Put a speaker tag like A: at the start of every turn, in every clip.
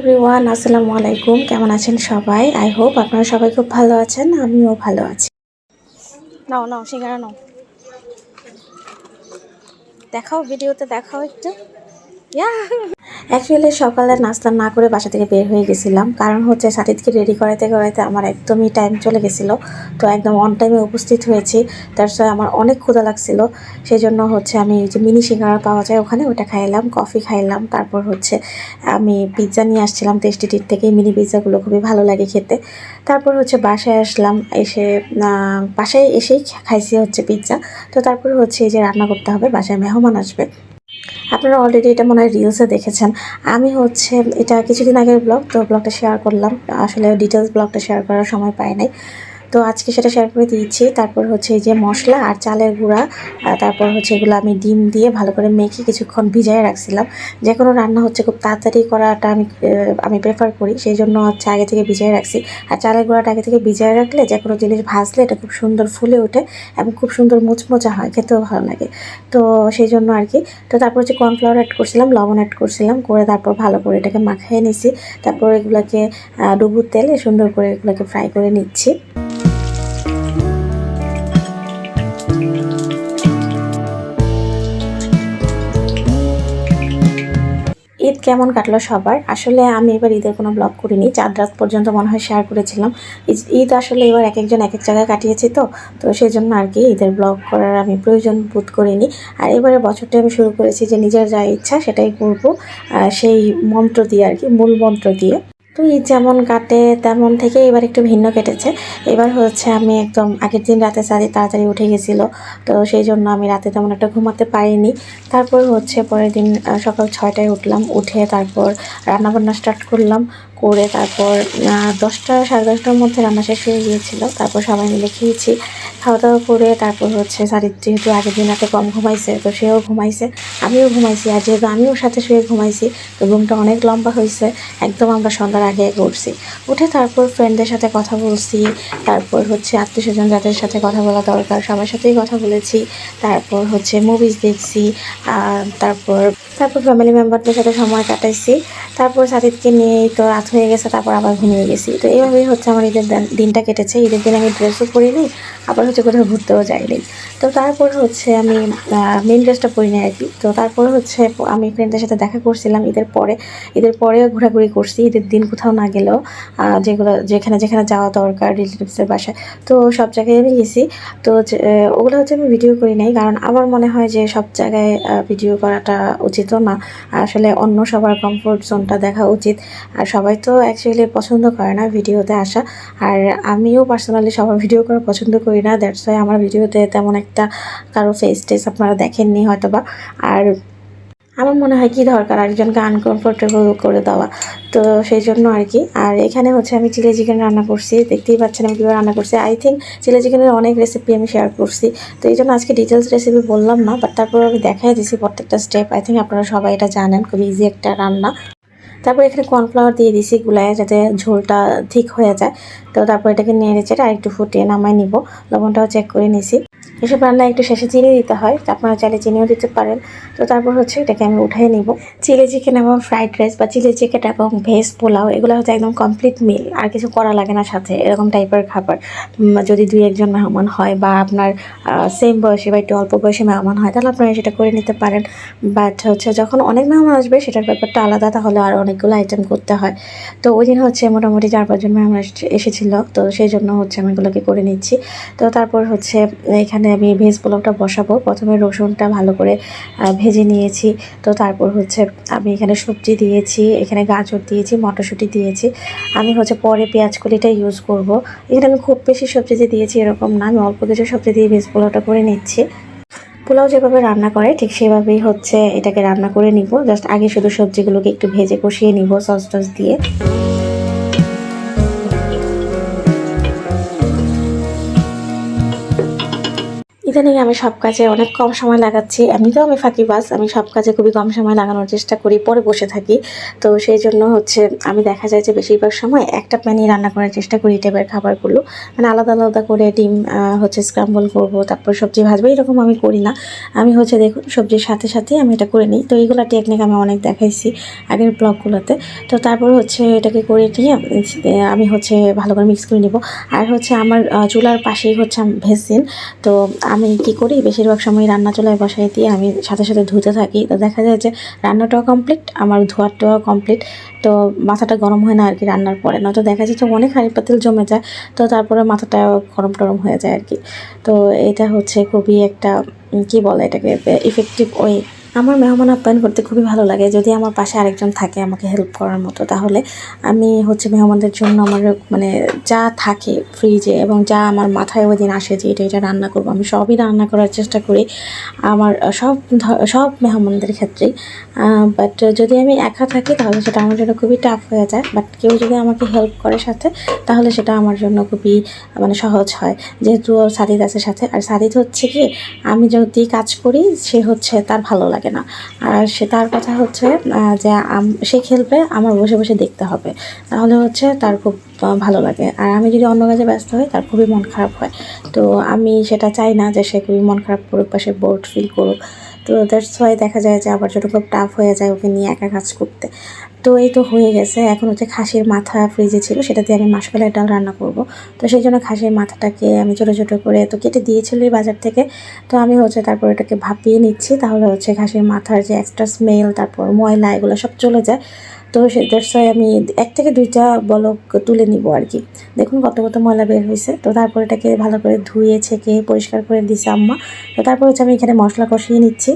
A: Everyone, আসসালামু আলাইকুম। কেমন আছেন সবাই? আই হোপ আপনারা সবাই খুব ভালো আছেন। আমিও ভালো আছি। নাও নাও সিঙ্গারা নাও, দেখাও, ভিডিওতে দেখাও একটু। অ্যাকচুয়ালি সকালে নাস্তা না করে বাসা থেকে বের হয়ে গেছিলাম, কারণ হচ্ছে সাথীকে রেডি করাতে করাতে আমার একদমই টাইম চলে গেছিলো। তো একদম অন টাইমে উপস্থিত হয়েছি, তার সাথে আমার অনেক ক্ষুধা লাগছিল। সেই জন্য হচ্ছে আমি যে মিনি সিঙ্গারা পাওয়া যায় ওখানে ওটা খাইলাম, কফি খাইলাম। তারপর হচ্ছে আমি পিৎজা নিয়ে আসছিলাম টেস্টি টিট থেকে, মিনি পিৎজাগুলো খুবই ভালো লাগে খেতে। তারপর হচ্ছে বাসায় আসলাম, বাসায় এসেই খাইছি হচ্ছে পিৎজা। তো তারপর হচ্ছে এই যে রান্না করতে হবে, বাসায় মেহমান আসবে। আপনারা অলরেডি এটা মনে হয় রিলসে দেখেছেন। আমি হচ্ছে এটা কিছুদিন আগের ব্লগ, তো ব্লগটা শেয়ার করলাম। আসলে ডিটেলস ব্লগটা শেয়ার করার সময় পাই নাই, তো আজকে সেটা শেয়ার করে দিয়েছি। তারপর হচ্ছে এই যে মশলা আর চালের গুঁড়া, তারপর হচ্ছে এগুলো আমি ডিম দিয়ে ভালো করে মেখে কিছুক্ষণ ভিজায় রাখছিলাম। যে কোনো রান্না হচ্ছে খুব তাড়াতাড়ি করাটা আমি প্রেফার করি, সেই জন্য হচ্ছে আগে থেকে ভিজায় রাখছি। আর চালের গুঁড়াটা আগে থেকে ভিজায় রাখলে যে কোনো জিনিস ভাজলে এটা খুব সুন্দর ফুলে ওঠে এবং খুব সুন্দর মুচমোচা হয়, খেতেও ভালো লাগে। তো সেই জন্য আর কি। তো তারপর হচ্ছে কর্নফ্লাওয়ার অ্যাড করছিলাম, লবণ অ্যাড করছিলাম, করে তারপর ভালো করে এটাকে মাখিয়ে নিছি। তারপর এগুলোকে ডুবুর তেলে সুন্দর করে এগুলোকে ফ্রাই করে নিচ্ছি। ঈদ কেমন কাটলো সবার? আসলে আমি এবার ঈদের কোনো ব্লগ করিনি, চাঁদ রাত পর্যন্ত মনে হয় শেয়ার করেছিলাম। ঈদ আসলে এবার এক একজন এক এক জায়গায় কাটিয়েছি, তো সেই জন্য আর কি ঈদের ব্লগ করার আমি প্রয়োজন বোধ করিনি। আর এবারে বছরটা আমি শুরু করেছি যে নিজের যা ইচ্ছা সেটাই করবো, সেই মন্ত্র দিয়ে আর কি, মূল মন্ত্র দিয়ে। তো ঈদ যেমন কাটে তেমন থেকে এবার একটু ভিন্ন কেটেছে। এবার হচ্ছে আমি একদম আগের দিন রাতে তাড়াতাড়ি উঠে গেছিলো, তো সেই জন্য আমি রাতে তেমন একটা ঘুমাতে পারিনি। তারপর হচ্ছে পরের দিন সকাল 6টায় উঠলাম, উঠে তারপর রান্নাবান্না স্টার্ট করলাম। করে তারপর 10টা সাড়ে 10টার মধ্যে রান্না শেষ হয়ে গিয়েছিল। তারপর সবাই মিলে খেয়েছি, খাওয়া দাওয়া করে তারপর হচ্ছে সারিত যেহেতু আগের দিন রাতে কম ঘুমাইছে, তো সেও ঘুমাইছে, আমিও ঘুমাইছি। আর যেহেতু আমিও সাথে শুয়ে ঘুমাইছি, তো ঘুমটা অনেক লম্বা হয়েছে। একদম আমরা সন্ধ্যার আগে আগে উঠছি। উঠে তারপর ফ্রেন্ডদের সাথে কথা বলছি, তারপর হচ্ছে আত্মীয় স্বজন যাদের সাথে কথা বলা দরকার সবার সাথেই কথা বলেছি। তারপর হচ্ছে মুভিজ দেখছি, তারপর ফ্যামিলি মেম্বারদের সাথে সময় কাটাইছি। তারপর সাথীকে নিয়েই তো রাত হয়ে গেছে, তারপর আবার ঘুমিয়ে গেছি। তো এইভাবেই হচ্ছে আমার ঈদের দিনটা কেটেছে। ঈদের দিন আমি ড্রেসও পরিনি, আবার হচ্ছে কোথাও ঘুরতেও যাইনি। তো তারপর হচ্ছে আমি মেন ড্রেসটা পরিনি আর কি। তো তারপর হচ্ছে আমি ফ্রেন্ডদের সাথে দেখা করছিলাম ঈদের পরেও ঘোরাঘুরি করছি, ঈদের দিন কোথাও না গেলেও যেখানে যেখানে যাওয়া দরকার রিলেটিভসের বাসায়, তো সব জায়গায় আমি গেছি। তো ওগুলো হচ্ছে আমি ভিডিও করি নাই, কারণ আমার মনে হয় যে সব জায়গায় ভিডিও করাটা উচিতও না। আসলে অন্য সবার কমফোর্ট জোনটা দেখা উচিত। আর সবাই তো অ্যাকচুয়ালি পছন্দ করে না ভিডিওতে আসা, আর আমিও পার্সোনালি সবার ভিডিও করা পছন্দ করি না। দ্যাটস ওয়াই আমার ভিডিওতে তেমন একটা কারো ফেস টেস আপনারা দেখেননি হয়তো বা। আর আমার মনে হয় কি দরকার আরেকজনকে আনকমফোর্টেবল করে দেওয়া, তো সেই জন্য আর কি। আর এখানে হচ্ছে আমি চিলি চিকেন রান্না করছি, দেখতেই পাচ্ছেন আমি কীভাবে রান্না করছি। আই থিঙ্ক চিলি চিকেনের অনেক রেসিপি আমি শেয়ার করছি, তো এই জন্য আজকে ডিটেলস রেসিপি বললাম না, বাট তারপর আমি দেখাই দিছি প্রত্যেকটা স্টেপ। আই থিঙ্ক আপনারা সবাই এটা জানেন, খুব ইজি একটা রান্না। তারপর এখানে কর্নফ্লাওয়ার দিয়ে দিছি গুলায়, যাতে ঝোলটা ঠিক হয়ে যায়। তো তারপর এটাকে নেড়ে চেড়ে আর একটু ফুটিয়ে নামাই নিব। লবণটাও চেক করে নিছি। এসব রান্নায় একটু শেষে চিনি দিতে হয়, তো আপনারা চাইলে চিনিও দিতে পারেন। তো তারপর হচ্ছে এটাকে আমি উঠিয়ে নিব। চিলি চিকেন এবং ফ্রাইড রাইস বা চিলি চিকেন এবং ভেজ পোলাও এগুলো হচ্ছে একদম কমপ্লিট মিল, আর কিছু করা লাগে না সাথে, এরকম টাইপের খাবার। যদি 2-1 জন মেহমান হয় বা আপনার সেম বয়সী বা একটু অল্প বয়সী মেহমান হয়, তাহলে আপনারা সেটা করে নিতে পারেন। বাট হচ্ছে যখন অনেক মেহমান আসবে সেটার ব্যাপারটা আলাদা, তাহলে আর অনেকগুলো আইটেম করতে হয়। তো ওই দিন হচ্ছে মোটামুটি 4-5 জন মেহমান এসেছিল, তো সেই জন্য হচ্ছে আমি এগুলোকে করে নিচ্ছি। তো তারপর হচ্ছে এখানে আমি ভেজ পোলাওটা বসাবো। প্রথমে রসুনটা ভালো করে ভেজে নিয়েছি। তো তারপর হচ্ছে আমি এখানে সবজি দিয়েছি, এখানে গাজর দিয়েছি, মটরশুঁটি দিয়েছি। আমি হচ্ছে পরে পেঁয়াজ কলিটা ইউজ করব। এখানে আমি খুব বেশি সবজি যে দিয়েছি এরকম না, আমি অল্প কিছু সবজি দিয়ে ভেজ পোলাওটা করে নিচ্ছি। পোলাও যেভাবে রান্না করে ঠিক সেভাবেই হচ্ছে এটাকে রান্না করে নিব। জাস্ট আগে শুধু সবজিগুলোকে একটু ভেজে কষিয়ে নিব সস টস দিয়ে। ইদানিং আমি সব কাজে অনেক কম সময় লাগাচ্ছি। এমনিতেও আমি ফাঁকিবাজ, আমি সব কাজে খুবই কম সময় লাগানোর চেষ্টা করি, পরে বসে থাকি। তো সেই জন্য হচ্ছে আমি দেখা যায় যে বেশিরভাগ সময় একটা প্যানেই রান্না করার চেষ্টা করি টাইপের খাবারগুলো, মানে আলাদা আলাদা করে ডিম হচ্ছে স্ক্রাম্বল করবো, তারপর সবজি ভাজবো, এরকম আমি করি না। আমি হচ্ছে দেখুন সবজির সাথে সাথে আমি এটা করে নিই। তো এইগুলো টেকনিক আমি অনেক দেখাইছি আগের ব্লগগুলোতে। তো তারপর হচ্ছে এটাকে করে নিয়ে আমি হচ্ছে ভালো করে মিক্স করে নিব। আর হচ্ছে আমার চুলার পাশেই হচ্ছে ভেসিন। তো আমি কি করি, বেশিরভাগ সময় রান্না চুলায় বসাই দিয়ে আমি সাথে সাথে ধুতে থাকি। তো দেখা যায় যে রান্নাটাও কমপ্লিট, আমার ধোয়াটাও কমপ্লিট। তো মাথাটা গরম হয় না আর কি রান্নার পরে, নয়তো দেখা যায় যে অনেক হাঁড়ি পাতিল জমে যায়, তো তারপরে মাথাটা গরম টরম হয়ে যায় আর কি। তো এটা হচ্ছে খুবই একটা কি বলে এটাকে ইফেক্টিভ ওয়ে। আমার মেহমান আপ্যায়ন করতে খুবই ভালো লাগে। যদি আমার পাশে আরেকজন থাকে আমাকে হেল্প করার মতো, তাহলে আমি হচ্ছে মেহমানদের জন্য আমার মানে যা থাকে ফ্রিজে এবং যা আমার মাথায় ওই দিন আসে যে এটা রান্না করবো, আমি সবই রান্না করার চেষ্টা করি আমার সব মেহমানদের ক্ষেত্রেই। বাট যদি আমি একা থাকি তাহলে সেটা আমার জন্য খুবই টাফ হয়ে যায়। বাট কেউ যদি আমাকে হেল্প করে সাথে, তাহলে সেটা আমার জন্য খুবই মানে সহজ হয়, যেহেতু সাদিদ আছে সাথে। আর সাদিদ হচ্ছে কি, আমি যদি কাজ করি সে হচ্ছে তার ভালো লাগে না। আর সে তার কথা হচ্ছে যে সে খেলবে, আমার বসে বসে দেখতে হবে, তাহলে হচ্ছে তার খুব ভালো লাগে। আর আমি যদি অন্য কাজে ব্যস্ত হই তার খুবই মন খারাপ হয়। তো আমি সেটা চাই না যে সে খুবই মন খারাপ করুক বা সে বোর্ড ফিল করুক। তো দ্যাটস ওয়াই দেখা যায় যে আবার জন্য খুব টাফ হয়ে যায় ওকে নিয়ে একা কাজ করতে। তো এই তো হয়ে গেছে। এখন হচ্ছে খাসির মাথা ফ্রিজে ছিল, সেটা দিয়ে আমি মাসকলাই ডাল রান্না করব। তো সেই জন্য খাসির মাথাটাকে আমি ছোটো ছোটো করে তো কেটে দিয়েছিলই বাজার থেকে। তো আমি হচ্ছে তারপর এটাকে ভাপিয়ে নিচ্ছি, তাহলে হচ্ছে খাসির মাথার যে এক্সট্রা স্মেল, তারপর ময়লা, এগুলো সব চলে যায়। তো দ্যাটস ওয়াই আমি 1 থেকে 2টা বলক তুলে নিব আর কি। দেখুন কত কত ময়লা বের হয়েছে। তো তারপর এটাকে ভালো করে ধুয়ে ছেঁকে পরিষ্কার করে দিছে আম্মা। তো তারপর হচ্ছে আমি এখানে মশলা কষিয়ে নিচ্ছি।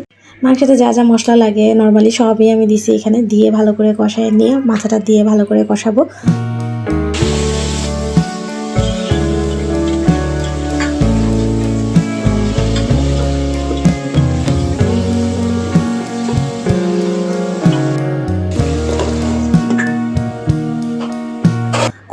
A: মাংসতে যা যা মশলা লাগে নর্মালি সবই আমি দিছি এখানে, দিয়ে ভালো করে কষায় নিয়ে মাথাটা দিয়ে ভালো করে কষাবো।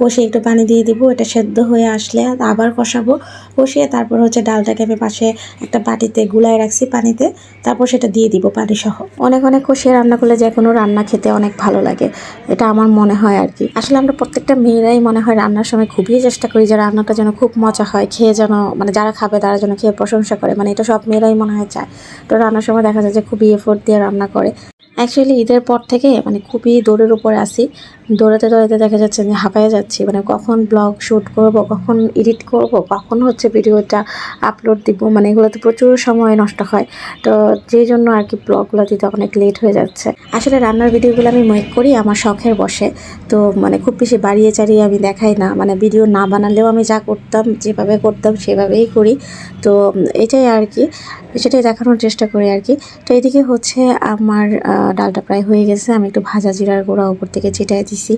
A: কষিয়ে একটু পানি দিয়ে দিব, এটা সেদ্ধ হয়ে আসলে আবার কষাবো। কষিয়ে তারপর হচ্ছে ডালটাকে আমি পাশে একটা বাটিতে গুলায় রাখছি পানিতে, তারপর সেটা দিয়ে দিব পানি সহ। অনেক অনেক কষিয়ে রান্না করলে যে কোনো রান্না খেতে অনেক ভালো লাগে, এটা আমার মনে হয় আর কি। আসলে আমরা প্রত্যেকটা মেয়েরাই মনে হয় রান্নার সময় খুবই চেষ্টা করি যে রান্নাটা যেন খুব মজা হয়, খেয়ে যেন মানে যারা খাবে তারা যেন খেয়ে প্রশংসা করে, মানে এটা সব মেয়েরাই মনে হয় চায়। তো রান্নার সময় দেখা যায় যে খুবই এফোর্ট দিয়ে রান্না করে। অ্যাকচুয়ালি ঈদের পর থেকে মানে খুবই দৌড়ের উপরে আসি, দৌড়াতে দৌড়াতে দেখা যাচ্ছে যে হাঁপায়ে যাচ্ছি, মানে কখন ব্লগ শ্যুট করব, কখন এডিট করব, কখন হচ্ছে ভিডিওটা আপলোড দিব, মানে এগুলোতে প্রচুর সময় নষ্ট হয়। তো যেই জন্য আর কি ব্লগগুলো দিতে অনেক লেট হয়ে যাচ্ছে। আসলে রান্নার ভিডিওগুলো আমি মেক করি আমার শখের বসে, তো মানে খুব বেশি বাড়িয়ে চাড়িয়ে আমি দেখাই না, মানে ভিডিও না বানালেও আমি যা করতাম যেভাবে করতাম সেভাবেই করি। তো এটাই আর কি, সেটাই দেখানোর চেষ্টা করি আর কি। তো এদিকে হচ্ছে আমার ডালটা প্রায় হয়ে গেছে, আমি একটু ভাজা জিরার গুঁড়া উপর থেকে ছিটাই দিছি,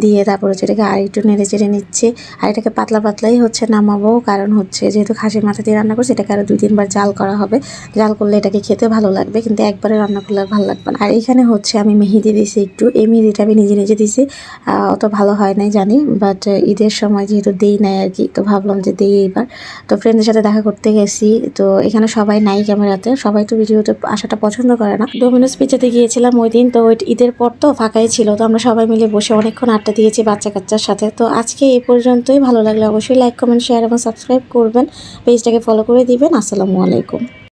A: দিয়ে তারপর হচ্ছে এটাকে আর একটু নেড়ে চেড়ে নিচ্ছি। আর এটাকে পাতলা পাতলাই হচ্ছে নামাবো, কারণ হচ্ছে যেহেতু খাসির মাথা দিয়ে রান্না করছি এটাকে আরও 2-3 বার জাল করা হবে। জাল করলে এটাকে খেতে ভালো লাগবে, কিন্তু একবারে রান্না করলে আর ভালো লাগবে না। আর এখানে হচ্ছে আমি মেহেদি দিছি একটু, এই মেহেদিটা আমি নিজে নিজে দিছি, অত ভালো হয় নাই জানি, বাট ঈদের সময় যেহেতু দেই নাই আর কি, তো ভাবলাম যে দেই এইবার। তো ফ্রেন্ডের সাথে দেখা করতে গেছি, তো এখানে সবাই নাই ক্যামেরাতে, সবাই তো ভিডিওতে আসাটা পছন্দ করে না। ডোমিনোস পিজাতে গিয়েছিলাম ওই দিন, তো ওই ঈদের পর তো ফাঁকাই ছিল, তো আমরা সবাই মিলে বসে অনেকক্ষণ আড্ডা দিয়েছি বাচ্চা কাচ্চার সাথে। তো আজকে এই পর্যন্তই, ভালো লাগলে অবশ্যই লাইক কমেন্ট শেয়ার এবং সাবস্ক্রাইব করবেন, পেজটাকে ফলো করে দিবেন। আসসালামু আলাইকুম।